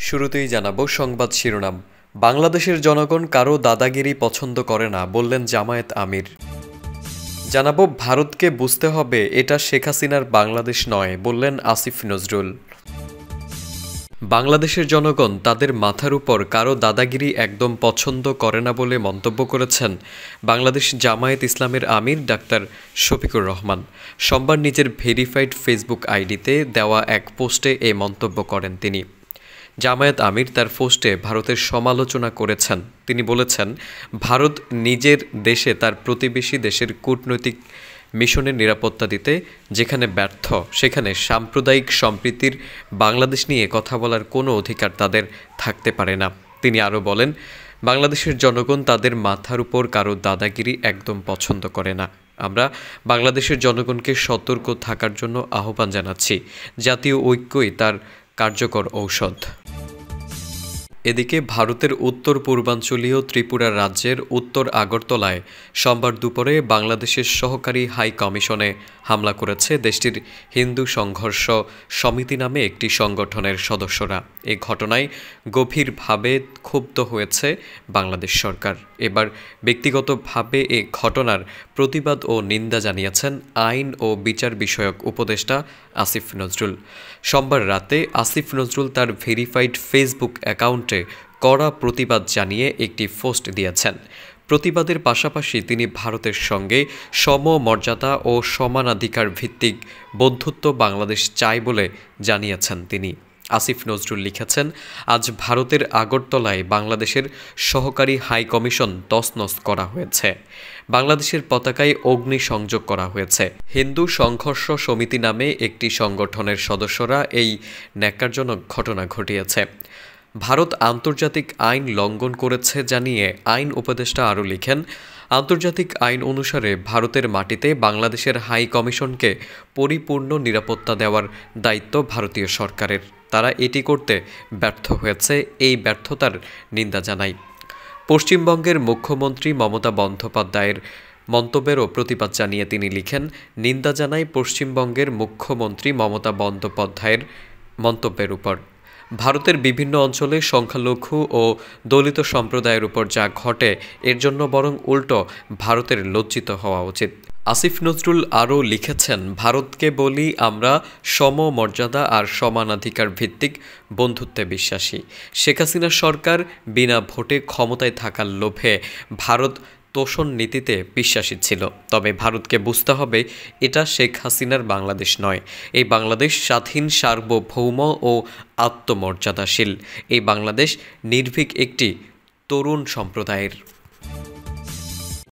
শুরুতেই জানাবো সংবাদ শিরোনাম। বাংলাদেশের জনগণ কারো দাদাগিরি পছন্দ করে না, বললেন জামায়াত আমির। জানাবো ভারতকে বুঝতে হবে এটা শেখ হাসিনার বাংলাদেশ নয়, বললেন আসিফ নজরুল। বাংলাদেশের জনগণ তাদের মাথার উপর কারো দাদাগিরি একদম পছন্দ করে না বলে মন্তব্য করেছেন বাংলাদেশ জামায়াত ইসলামের আমির ডাক্তার শফিকুর রহমান। সোমবার নিজের ভেরিফাইড ফেসবুক আইডিতে দেওয়া এক পোস্টে এই মন্তব্য করেন তিনি। জামায়াত আমির তার পোস্টে ভারতের সমালোচনা করেছেন। তিনি বলেছেন, ভারত নিজের দেশে তার প্রতিবেশী দেশের কূটনৈতিক মিশনের নিরাপত্তা দিতে যেখানে ব্যর্থ, সেখানে সাম্প্রদায়িক সম্প্রীতির বাংলাদেশ নিয়ে কথা বলার কোনো অধিকার তাদের থাকতে পারে না। তিনি আরও বলেন, বাংলাদেশের জনগণ তাদের মাথার উপর কারো দাদাগিরি একদম পছন্দ করে না। আমরা বাংলাদেশের জনগণকে সতর্ক থাকার জন্য আহ্বান জানাচ্ছি। জাতীয় ঐক্যই তার কার্যকর ঔষধ। এদিকে ভারতের উত্তর পূর্বাঞ্চলীয় ত্রিপুরা রাজ্যের উত্তর আগরতলায় সোমবার দুপুরে বাংলাদেশের সহকারী হাই কমিশনে হামলা করেছে দেশটির হিন্দু সংঘর্ষ সমিতি নামে একটি সংগঠনের সদস্যরা। এই ঘটনায় গভীরভাবে ক্ষুব্ধ হয়েছে বাংলাদেশ সরকার। এবার ব্যক্তিগতভাবে এ ঘটনার প্রতিবাদ ও নিন্দা জানিয়েছেন আইন ও বিচার বিষয়ক উপদেষ্টা আসিফ নজরুল। সোমবার রাতে আসিফ নজরুল তার ভেরিফাইড ফেসবুক অ্যাকাউন্টে কড়া প্রতিবাদ জানিয়ে একটি পোস্ট দিয়েছেন। প্রতিবাদের পাশাপাশি তিনি ভারতের সঙ্গে সমমর্যাদা ও সমানাধিকার ভিত্তিক বন্ধুত্ব বাংলাদেশ চায় বলে জানিয়েছেন তিনি। আসিফ নজরুল লিখেছেন, আজ ভারতের আগরতলায় বাংলাদেশের সহকারী হাই কমিশন তছনছ করা হয়েছে। বাংলাদেশের পতাকায় অগ্নি সংযোগ করা হয়েছে। হিন্দু সংঘর্ষ সমিতি নামে একটি সংগঠনের সদস্যরা এই ন্যাক্কারজনক ঘটনা ঘটিয়েছে। ভারত আন্তর্জাতিক আইন লঙ্ঘন করেছে জানিয়ে আইন উপদেষ্টা আরও লিখেন, আন্তর্জাতিক আইন অনুসারে ভারতের মাটিতে বাংলাদেশের হাই কমিশনকে পরিপূর্ণ নিরাপত্তা দেওয়ার দায়িত্ব ভারতীয় সরকারের। তারা এটি করতে ব্যর্থ হয়েছে, এই ব্যর্থতার নিন্দা জানাই। পশ্চিমবঙ্গের মুখ্যমন্ত্রী মমতা বন্দ্যোপাধ্যায়ের মন্তব্যেরও প্রতিবাদ জানিয়ে তিনি লিখেন, নিন্দা জানাই পশ্চিমবঙ্গের মুখ্যমন্ত্রী মমতা বন্দ্যোপাধ্যায়ের মন্তব্যের উপর। ভারতের বিভিন্ন অঞ্চলে সংখ্যালঘু ও দলিত সম্প্রদায়ের উপর যা ঘটে, এর জন্য বরং উল্টো ভারতের লজ্জিত হওয়া উচিত। আসিফ নজরুল আরও লিখেছেন, ভারতকে বলি আমরা সমমর্যাদা আর সমানাধিকার ভিত্তিক বন্ধুত্বে বিশ্বাসী। শেখ হাসিনা সরকার বিনা ভোটে ক্ষমতায় থাকার লোভে ভারত তোষণ নীতিতে বিশ্বাসী ছিল। তবে ভারতকে বুঝতে হবে এটা শেখ হাসিনার বাংলাদেশ নয়। এই বাংলাদেশ স্বাধীন, সার্বভৌম ও আত্মমর্যাদাশীল। এই বাংলাদেশ নির্ভীক একটি তরুণ সম্প্রদায়ের।